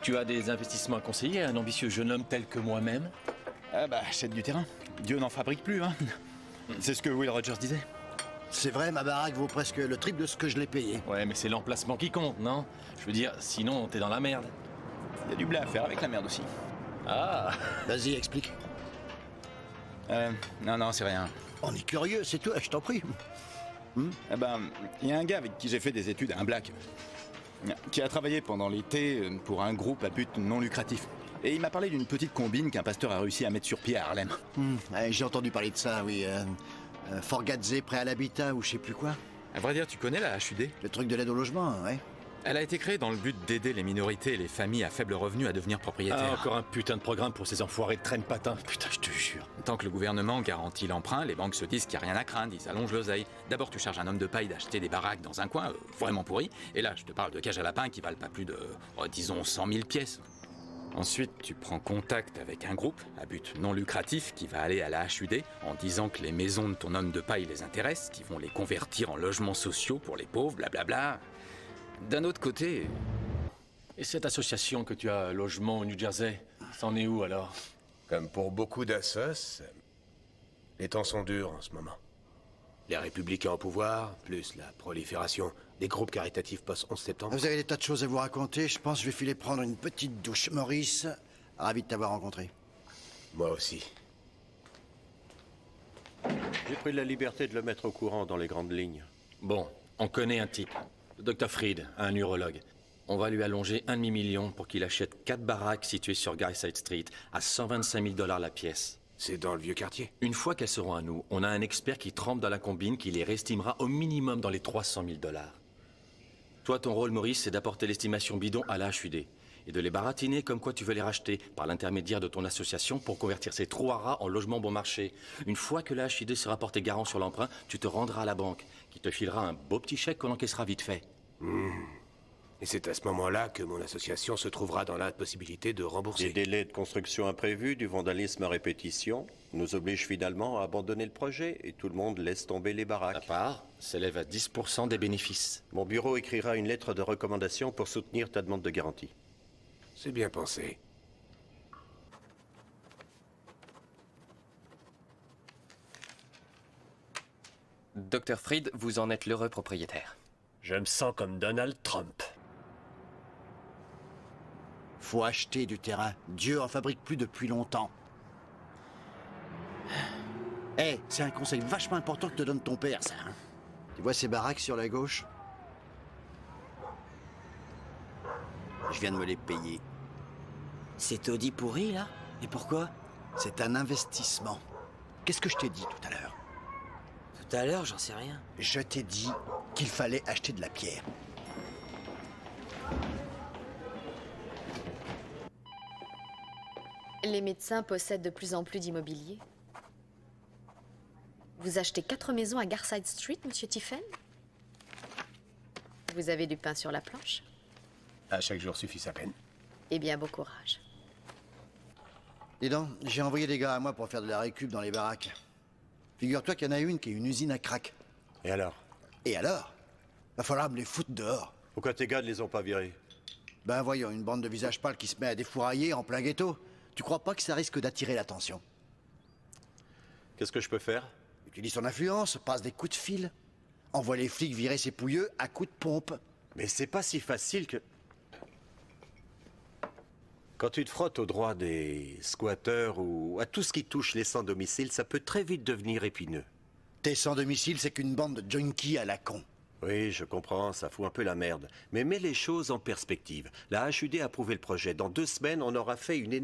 Tu as des investissements à conseiller à un ambitieux jeune homme tel que moi-même? Ah bah, achète du terrain. Dieu n'en fabrique plus, hein. C'est ce que Will Rogers disait. C'est vrai, ma baraque vaut presque le triple de ce que je l'ai payé. Ouais, mais c'est l'emplacement qui compte, non? Je veux dire, sinon t'es dans la merde. Il y a du blé à faire avec la merde aussi. Ah! Vas-y, explique. Non, c'est rien. On est curieux, c'est tout, je t'en prie. Eh ben, il y a un gars avec qui j'ai fait des études, un black, qui a travaillé pendant l'été pour un groupe à but non lucratif. Et il m'a parlé d'une petite combine qu'un pasteur a réussi à mettre sur pied à Harlem. Ouais, j'ai entendu parler de ça, oui. Forgadze, prêt à l'habitat ou je sais plus quoi. À vrai dire, tu connais la HUD? Le truc de l'aide au logement, ouais. Elle a été créée dans le but d'aider les minorités et les familles à faible revenu à devenir Ah, propriétaires. encore un putain de programme pour ces enfoirés de traîne-patins. Putain, je te jure. Tant que le gouvernement garantit l'emprunt, les banques se disent qu'il n'y a rien à craindre, ils allongent l'oseille. D'abord, tu charges un homme de paille d'acheter des baraques dans un coin vraiment pourri, et là, je te parle de cages à lapins qui valent pas plus de, disons, 100 000 pièces. Ensuite, tu prends contact avec un groupe à but non lucratif qui va aller à la HUD en disant que les maisons de ton homme de paille les intéressent, qu'ils vont les convertir en logements sociaux pour les pauvres, blablabla. D'un autre côté... Et cette association que tu as, Logement au New Jersey, c'en est où alors? Comme pour beaucoup d'assos, les temps sont durs en ce moment. Les républicains au pouvoir, plus la prolifération des groupes caritatifs post-11 septembre. Vous avez des tas de choses à vous raconter, je pense que je vais filer prendre une petite douche. Maurice, ravi de t'avoir rencontré. Moi aussi. J'ai pris la liberté de le mettre au courant dans les grandes lignes. Bon, on connaît un type. Le Dr. Fried, un urologue. On va lui allonger un demi-million pour qu'il achète 4 baraques situées sur Garside Street à 125 000 $ la pièce. C'est dans le vieux quartier. Une fois qu'elles seront à nous, on a un expert qui trempe dans la combine qui les réestimera au minimum dans les 300 000 $. Toi, ton rôle, Maurice, c'est d'apporter l'estimation bidon à la HUD et de les baratiner comme quoi tu veux les racheter par l'intermédiaire de ton association pour convertir ces trous à rats en logements bon marché. Une fois que la HUD sera portée garant sur l'emprunt, tu te rendras à la banque qui te filera un beau petit chèque qu'on encaissera vite fait. Et c'est à ce moment-là que mon association se trouvera dans l'impossibilité de rembourser. Les délais de construction imprévus, du vandalisme à répétition, nous obligent finalement à abandonner le projet et tout le monde laisse tomber les La baraques. part s'élève à 10% des bénéfices. Mon bureau écrira une lettre de recommandation pour soutenir ta demande de garantie. C'est bien pensé. Dr. Fried, vous en êtes l'heureux propriétaire. Je me sens comme Donald Trump. Faut acheter du terrain. Dieu en fabrique plus depuis longtemps. Eh, c'est un conseil vachement important que te donne ton père, ça. Hein. Tu vois ces baraques sur la gauche? Je viens de me les payer. C'est taudis pourri, là? Et pourquoi? C'est un investissement. Qu'est-ce que je t'ai dit tout à l'heure? Tout à l'heure, j'en sais rien. Je t'ai dit qu'il fallait acheter de la pierre. Les médecins possèdent de plus en plus d'immobilier. Vous achetez 4 maisons à Garside Street, Monsieur Tiffen? Vous avez du pain sur la planche? À chaque jour suffit sa peine. Eh bien, bon courage. Dis donc, j'ai envoyé des gars à moi pour faire de la récup dans les baraques. Figure-toi qu'il y en a une qui est une usine à crack. Et alors? Et alors? Va falloir me les foutre dehors. Pourquoi tes gars ne les ont pas virés? Ben voyons, une bande de visages pâles qui se met à défourailler en plein ghetto. Tu crois pas que ça risque d'attirer l'attention? Qu'est-ce que je peux faire? Utilise ton influence, passe des coups de fil. Envoie les flics virer ces pouilleux à coups de pompe. Mais c'est pas si facile que... Quand tu te frottes aux droits des squatteurs ou à tout ce qui touche les sans-domicile, ça peut très vite devenir épineux. Tes sans-domicile, c'est qu'une bande de junkies à la con. Oui, je comprends, ça fout un peu la merde. Mais mets les choses en perspective. La HUD a approuvé le projet. Dans 2 semaines, on aura fait une énorme...